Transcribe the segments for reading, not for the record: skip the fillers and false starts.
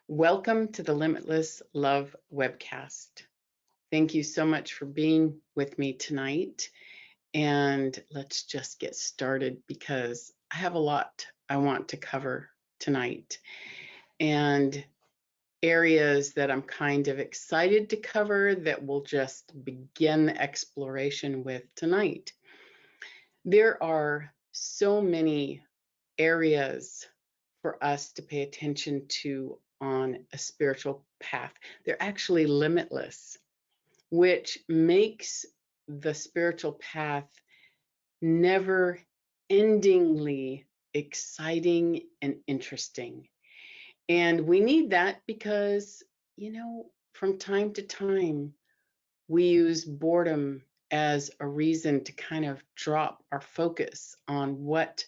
Welcome to the Limitless Love Webcast. Thank you so much for being with me tonight. And let's just get started because I have a lot I want to cover tonight and areas that I'm kind of excited to cover that we'll just begin the exploration with tonight. There are so many areas for us to pay attention to on a spiritual path. They're actually limitless, which makes the spiritual path never endingly exciting and interesting. And we need that because, from time to time, we use boredom as a reason to kind of drop our focus on what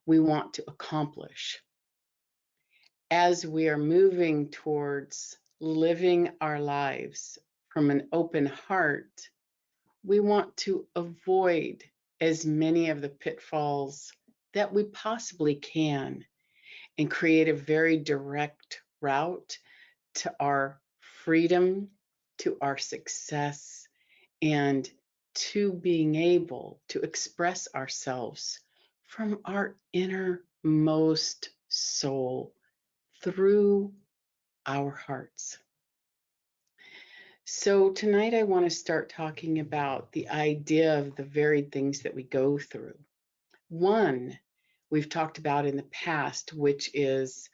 we want to accomplish. As we are moving towards living our lives from an open heart, we want to avoid as many of the pitfalls that we possibly can and create a very direct route to our freedom, to our success, and to being able to express ourselves from our innermost soul through our hearts. So, tonight I want to start talking about the idea of the varied things that we go through. One, we've talked about in the past, which is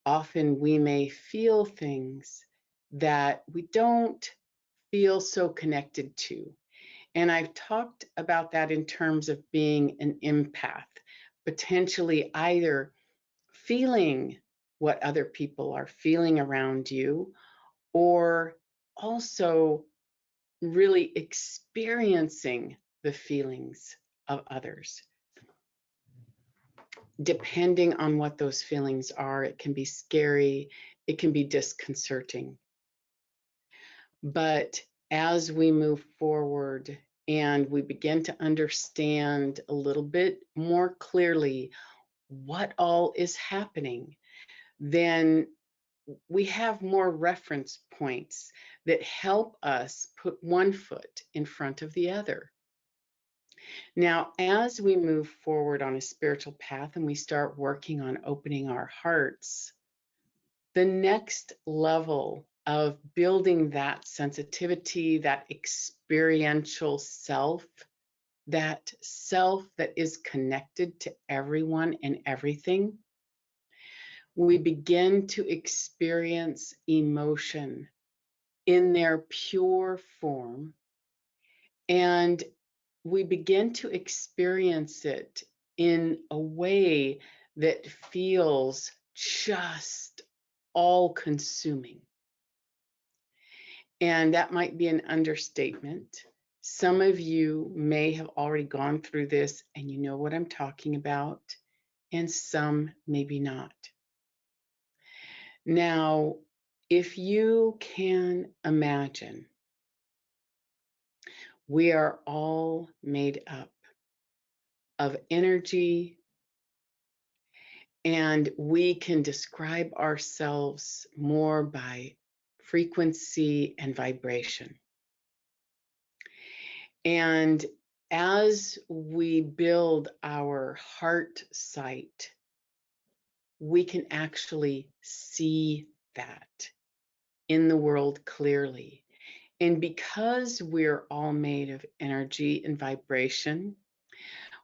often we may feel things that we don't feel so connected to. And I've talked about that in terms of being an empath, potentially either feeling what other people are feeling around you, or also really experiencing the feelings of others. Depending on what those feelings are, it can be scary, it can be disconcerting. But as we move forward and we begin to understand a little bit more clearly what all is happening, then we have more reference points that help us put one foot in front of the other. Now, as we move forward on a spiritual path and we start working on opening our hearts, the next level of building that sensitivity, that experiential self that is connected to everyone and everything, we begin to experience emotion in their pure form, and we begin to experience it in a way that feels just all consuming. And that might be an understatement. Some of you may have already gone through this and you know what I'm talking about, and some maybe not. Now, if you can imagine, we are all made up of energy, and we can describe ourselves more by frequency and vibration. And as we build our heart sight, we can actually see that in the world clearly. And because we're all made of energy and vibration,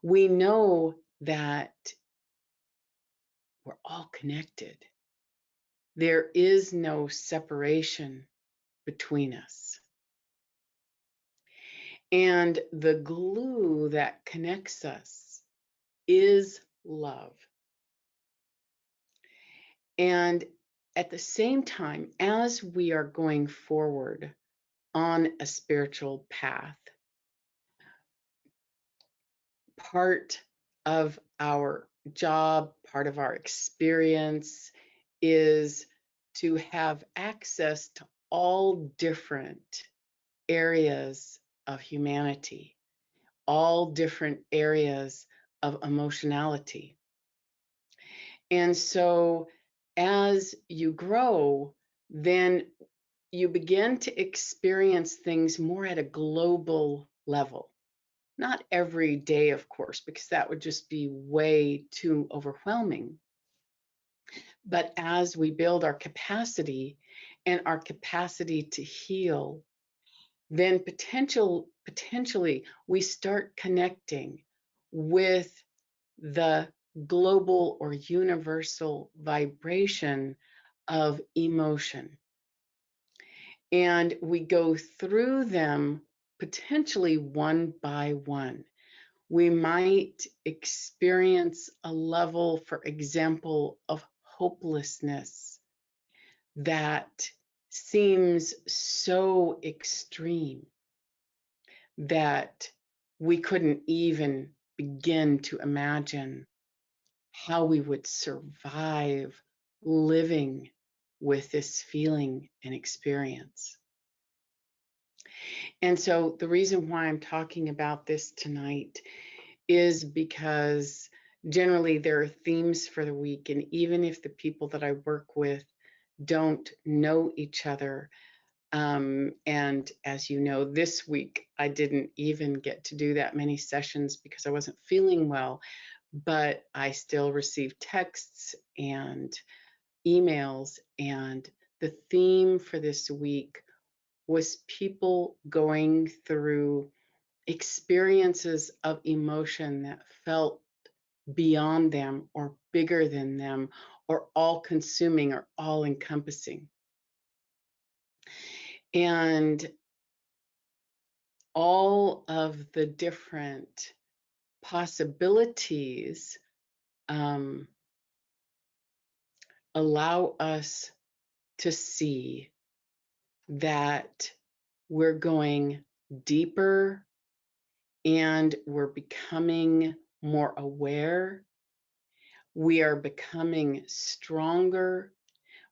we know that we're all connected. There is no separation between us. And the glue that connects us is love. And at the same time, as we are going forward on a spiritual path, part of our job, part of our experience is to have access to all different areas of humanity, all different areas of emotionality. And so as you grow, then you begin to experience things more at a global level. Not every day, of course, because that would just be way too overwhelming. But as we build our capacity and our capacity to heal, then potentially we start connecting with the global or universal vibration of emotion. And we go through them potentially one by one. We might experience a level, for example, of hopelessness that seems so extreme that we couldn't even begin to imagine how we would survive living with this feeling and experience. And so the reason why I'm talking about this tonight is because generally there are themes for the week. And even if the people that I work with don't know each other, and as you know, this week I didn't even get to do that many sessions because I wasn't feeling well, but I still received texts and emails. And the theme for this week was people going through experiences of emotion that felt beyond them or bigger than them or all consuming or all encompassing. And all of the different possibilities allow us to see that we're going deeper and we're becoming more aware. We are becoming stronger.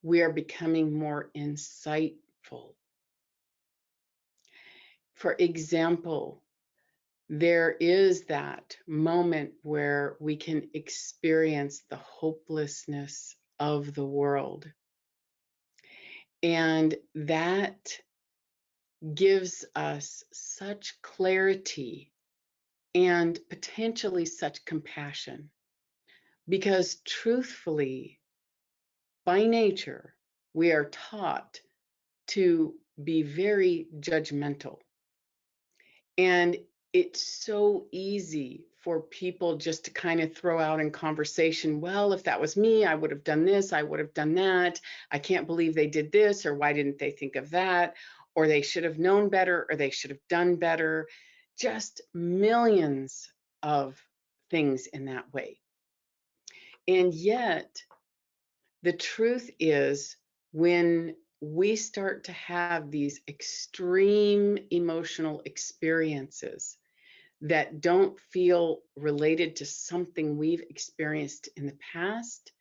We are becoming more insightful. For example, there is that moment where we can experience the hopelessness of the world. And that gives us such clarity and potentially such compassion. Because truthfully, by nature, we are taught to be very judgmental. And it's so easy for people just to kind of throw out in conversation, well, if that was me, I would have done this, I would have done that. I can't believe they did this, or why didn't they think of that? Or they should have known better, or they should have done better. Just millions of things in that way. And yet, the truth is, when we start to have these extreme emotional experiences that don't feel related to something we've experienced in the past,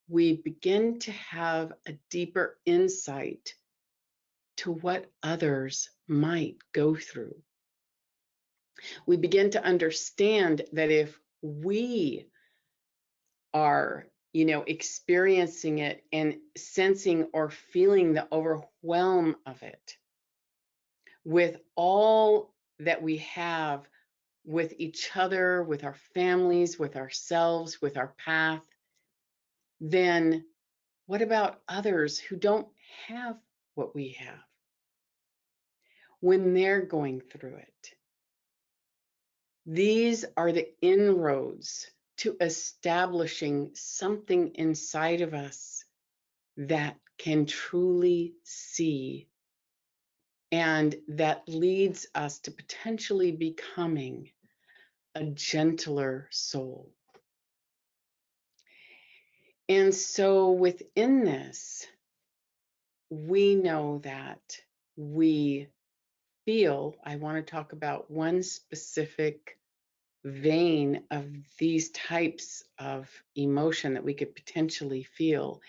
we begin to have a deeper insight to what others might go through. We begin to understand that if we are experiencing it and sensing or feeling the overwhelm of it with all that we have with each other, with our families, with ourselves, with our path, then what about others who don't have what we have when they're going through it? These are the inroads to establishing something inside of us that can truly see, and that leads us to potentially becoming a gentler soul. And so within this, we know that we feel, I want to talk about one specific vein of these types of emotion that we could potentially feel.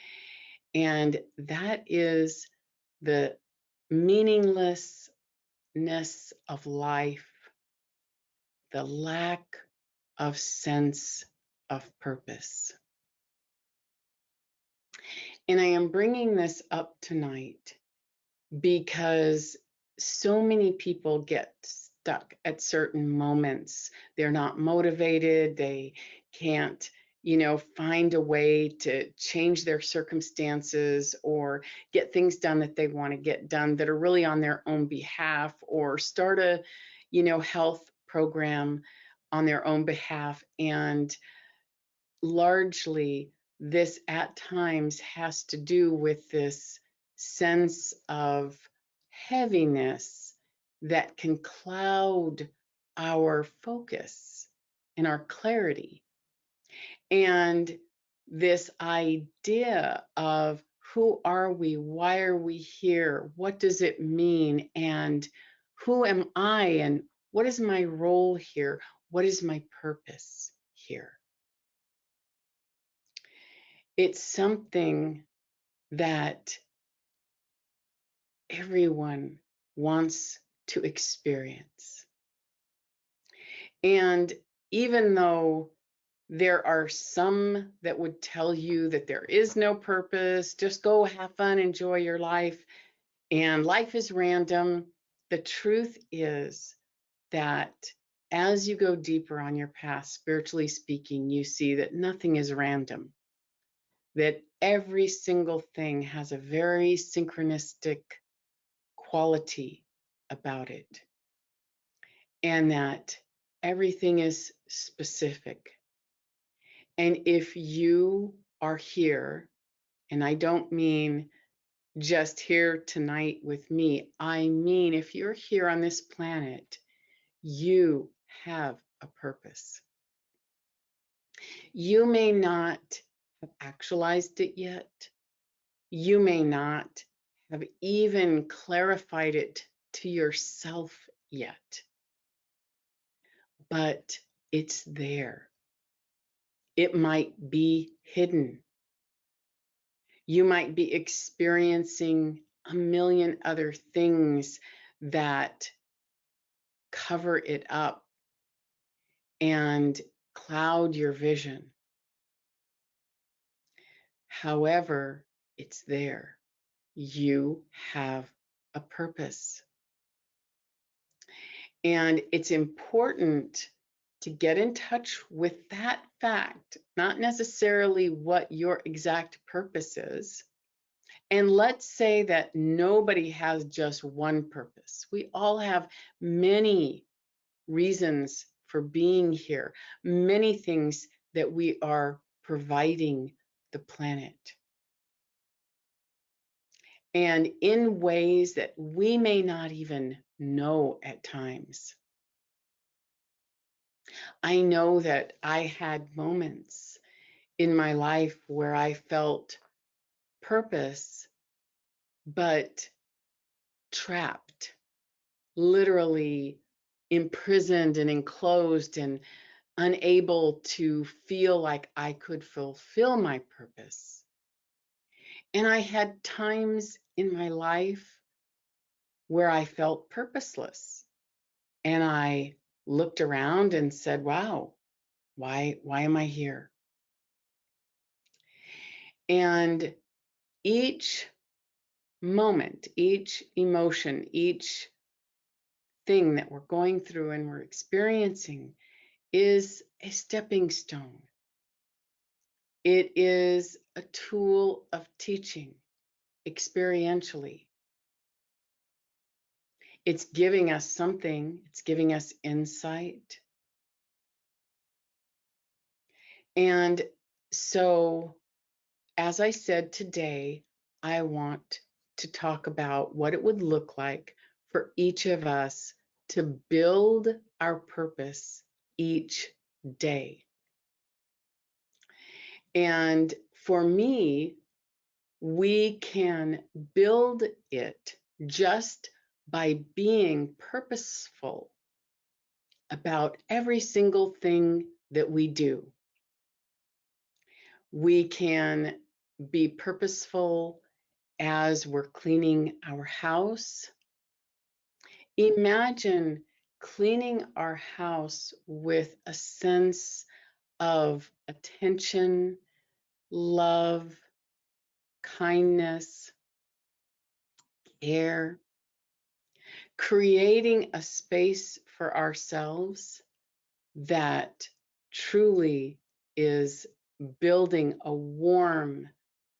And that is the meaninglessness of life, the lack of sense of purpose. And I am bringing this up tonight because so many people get stuck at certain moments. They're not motivated, they can't, find a way to change their circumstances or get things done that they want to get done that are really on their own behalf, or start a, health program on their own behalf. And largely, this at times has to do with this sense of heaviness that can cloud our focus and our clarity. And this idea of who are we? Why are we here? What does it mean? And who am I? And what is my role here? What is my purpose here? It's something that everyone wants to experience. And even though there are some that would tell you that there is no purpose, just go have fun, enjoy your life, and life is random, the truth is that as you go deeper on your path, spiritually speaking, you see that nothing is random, that every single thing has a very synchronistic quality about it, and that everything is specific. And if you are here, and I don't mean just here tonight with me, I mean if you're here on this planet, you have a purpose. You may not have actualized it yet. You may not have even clarified it to yourself yet, but it's there. It might be hidden. You might be experiencing a million other things that cover it up and cloud your vision. However, it's there. You have a purpose. And it's important to get in touch with that fact, not necessarily what your exact purpose is. And let's say that nobody has just one purpose. We all have many reasons for being here, many things that we are providing the planet, and in ways that we may not even know at times. I know that I had moments in my life where I felt purpose, but trapped, literally imprisoned and enclosed and unable to feel like I could fulfill my purpose. And I had times in my life where I felt purposeless. And I looked around and said, wow, why am I here? And each moment, each emotion, each thing that we're going through and we're experiencing is a stepping stone. It is a tool of teaching experientially. It's giving us something, it's giving us insight. And so, as I said today, I want to talk about what it would look like for each of us to build our purpose each day. And for me, we can build it just by being purposeful about every single thing that we do. We can be purposeful as we're cleaning our house. Imagine cleaning our house with a sense of attention, love, kindness, care, creating a space for ourselves that truly is building a warm,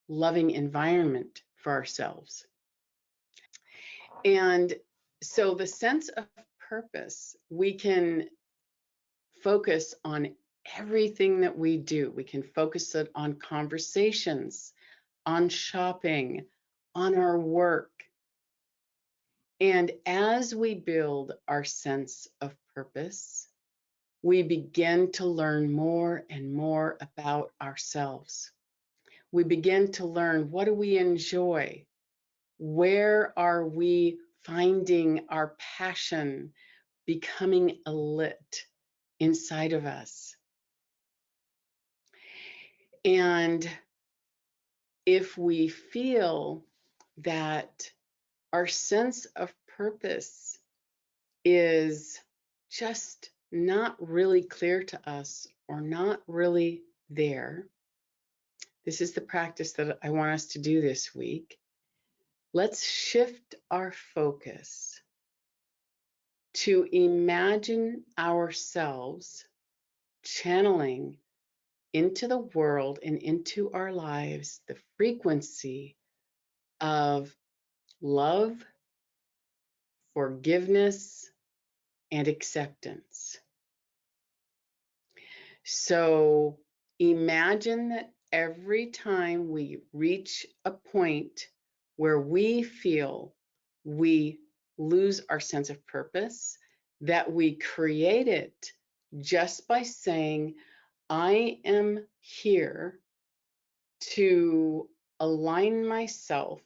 loving environment for ourselves. And so the sense of purpose, we can focus on everything that we do. We can focus it on conversations, on shopping, on our work. And as we build our sense of purpose, we begin to learn more and more about ourselves. We begin to learn, what do we enjoy? Where are we finding our passion becoming lit inside of us? And if we feel that our sense of purpose is just not really clear to us or not really there, this is the practice that I want us to do this week. Let's shift our focus to imagine ourselves channeling into the world and into our lives the frequency of love, forgiveness, and acceptance. So imagine that every time we reach a point where we feel we lose our sense of purpose, that we create it just by saying, I am here to align myself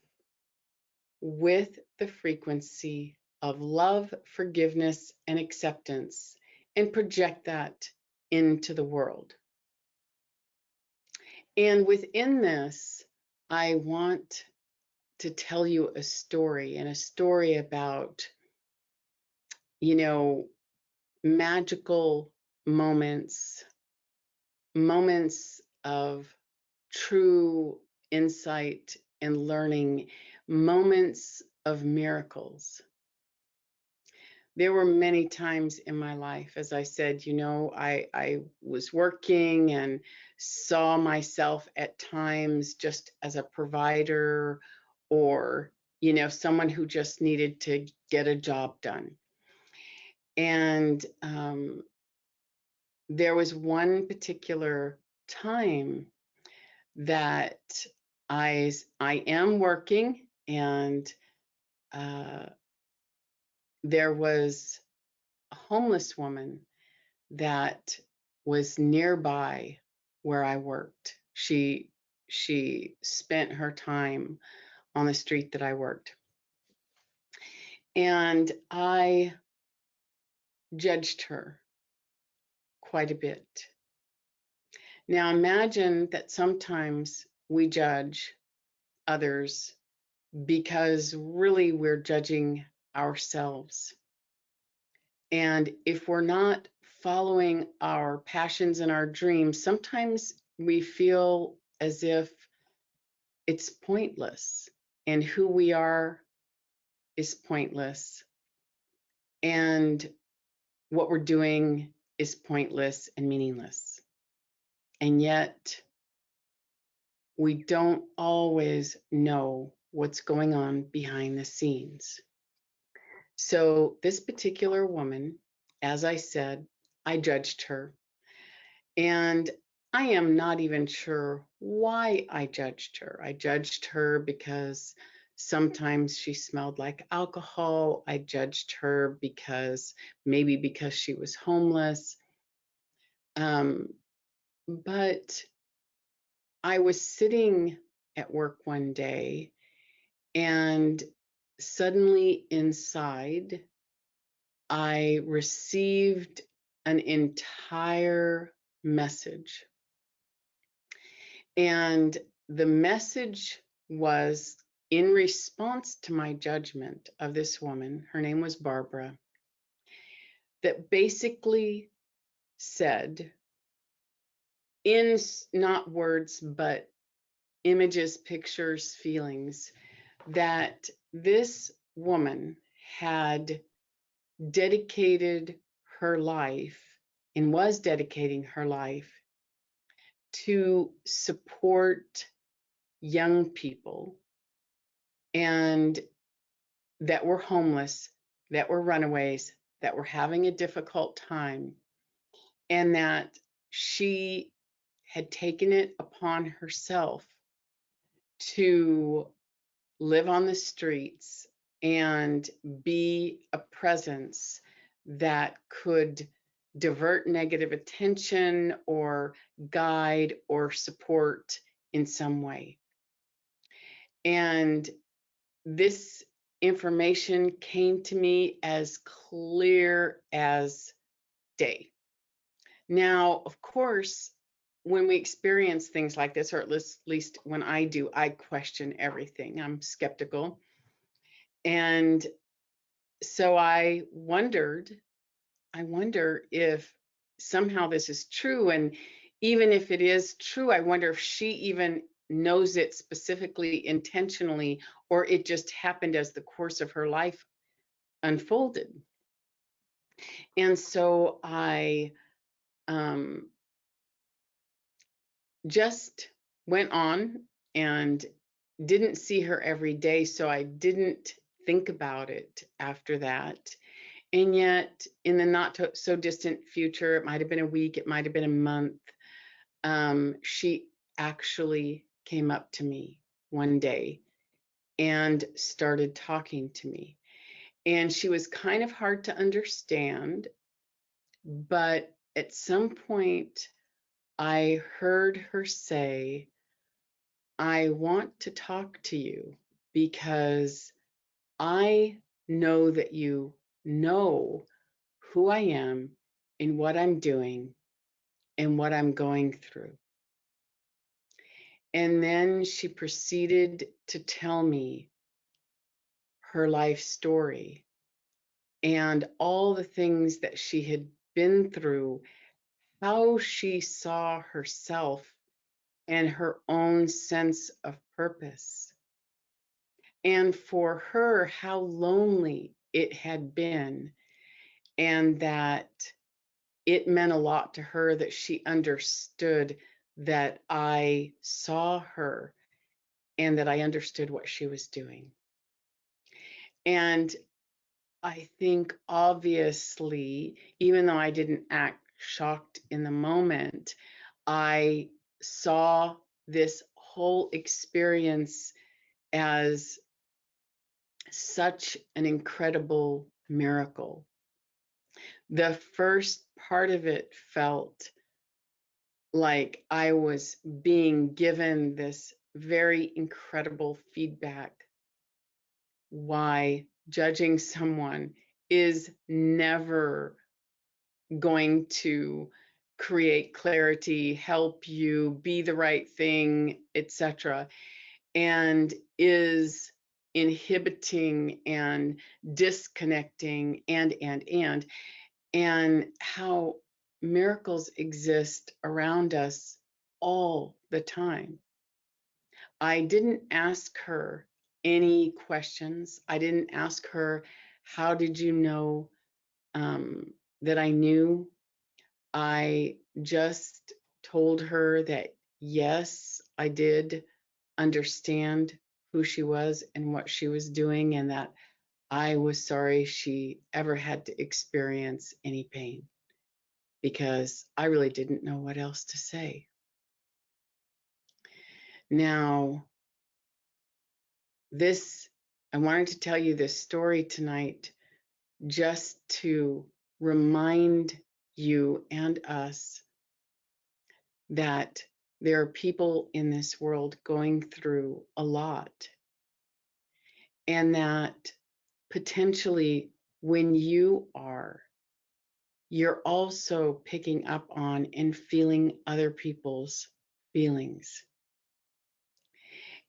with the frequency of love, forgiveness, and acceptance, and project that into the world. And within this, I want to tell you a story, and a story about, magical moments, moments of true insight and learning, moments of miracles. There were many times in my life, as I said, I was working and saw myself at times just as a provider, or, someone who just needed to get a job done. And there was one particular time that I am working, and there was a homeless woman that was nearby where I worked. She spent her time on the street that I worked. And I judged her quite a bit. Now imagine that sometimes we judge others because really we're judging ourselves. And if we're not following our passions and our dreams, sometimes we feel as if it's pointless, and who we are is pointless, and what we're doing is pointless and meaningless. And yet, we don't always know what's going on behind the scenes. So, this particular woman, as I said, I judged her. And I am not even sure why I judged her. I judged her because sometimes she smelled like alcohol. I judged her maybe because she was homeless. But I was sitting at work one day, and suddenly inside, I received an entire message. And the message was in response to my judgment of this woman. Her name was Barbara, that basically said, in not words, but images, pictures, feelings, that this woman had dedicated her life and was dedicating her life to support young people and that were homeless, that were runaways, that were having a difficult time, and that she had taken it upon herself to live on the streets and be a presence that could divert negative attention or guide or support in some way. And this information came to me as clear as day. Now, of course, when we experience things like this, or at least when I do, I question everything. I'm skeptical. And so I wonder if somehow this is true. And even if it is true, I wonder if she even knows it specifically, intentionally, or it just happened as the course of her life unfolded. And so I um, just went on and didn't see her every day. So I didn't think about it after that. And yet, in the not so distant future, it might have been a week, it might have been a month, she actually came up to me one day and started talking to me. And she was kind of hard to understand, but at some point, I heard her say, I want to talk to you because I know that you know who I am and what I'm doing and what I'm going through. And then she proceeded to tell me her life story and all the things that she had been through, how she saw herself and her own sense of purpose. And for her, how lonely it had been, and that it meant a lot to her that she understood that I saw her and that I understood what she was doing. And I think obviously, even though I didn't act shocked in the moment, I saw this whole experience as such an incredible miracle. The first part of it felt like I was being given this very incredible feedback. Why judging someone is never going to create clarity, help you be the right thing, etc., and is inhibiting and disconnecting and how miracles exist around us all the time. I didn't ask her any questions. I didn't ask her, how did you know that I knew? I just told her that, yes, I did understand who she was and what she was doing, and that I was sorry she ever had to experience any pain, because I really didn't know what else to say. Now, I wanted to tell you this story tonight just to remind you and us that there are people in this world going through a lot, and that potentially when you're also picking up on and feeling other people's feelings.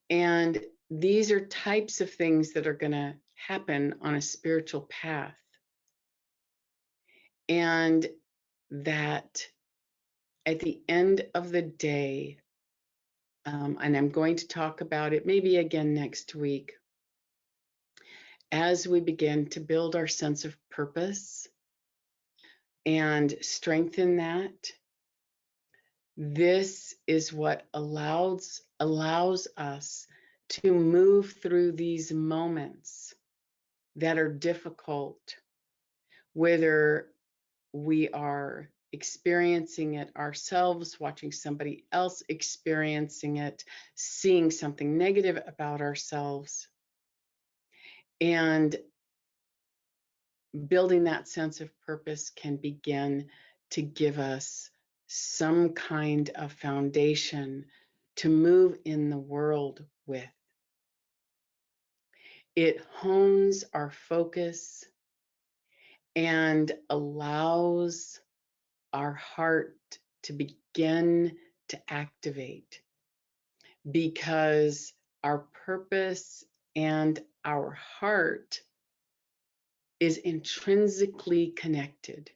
And these are types of things that are going to happen on a spiritual path. And that at the end of the day, and I'm going to talk about it maybe again next week, as we begin to build our sense of purpose and strengthen that. This is what allows us to move through these moments that are difficult, whether we are experiencing it ourselves, watching somebody else experiencing it, seeing something negative about ourselves, and building that sense of purpose can begin to give us some kind of foundation to move in the world with. It hones our focus and allows our heart to begin to activate, because our purpose and our heart is intrinsically connected.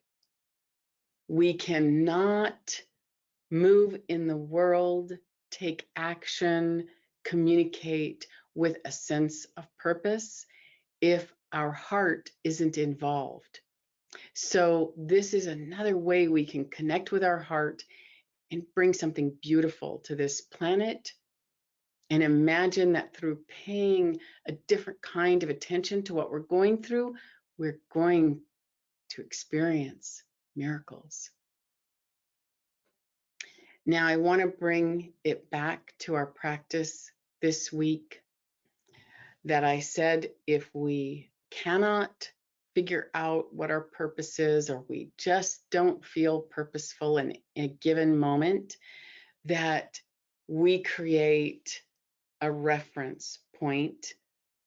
We cannot move in the world, take action, communicate with a sense of purpose if our heart isn't involved. So this is another way we can connect with our heart and bring something beautiful to this planet. And imagine that through paying a different kind of attention to what we're going through, we're going to experience miracles. Now, I want to bring it back to our practice this week that I said, if we cannot figure out what our purpose is, or we just don't feel purposeful in a given moment, that we create a reference point,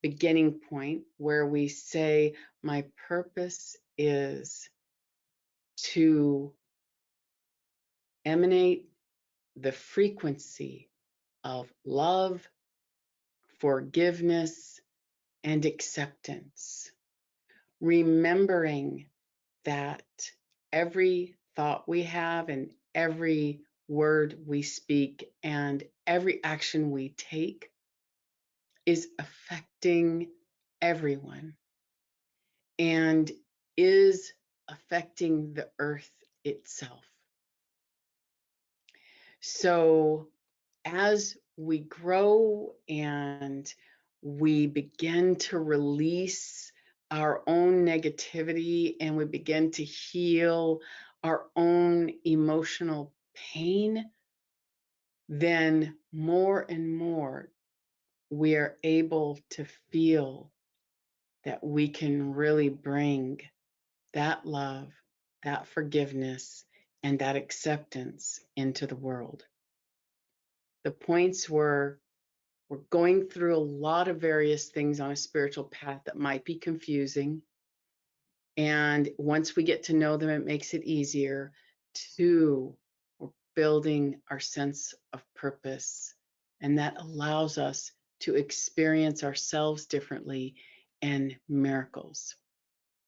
beginning point, where we say, my purpose is to emanate the frequency of love, forgiveness, and acceptance. Remembering that every thought we have and every word we speak and every action we take is affecting everyone and is affecting the earth itself. So as we grow and we begin to release our own negativity and we begin to heal our own emotional pain, then more and more we are able to feel that we can really bring that love, that forgiveness, and that acceptance into the world. The points were, we're going through a lot of various things on a spiritual path that might be confusing. And once we get to know them, it makes it easier. 2, we're building our sense of purpose, and that allows us to experience ourselves differently and miracles.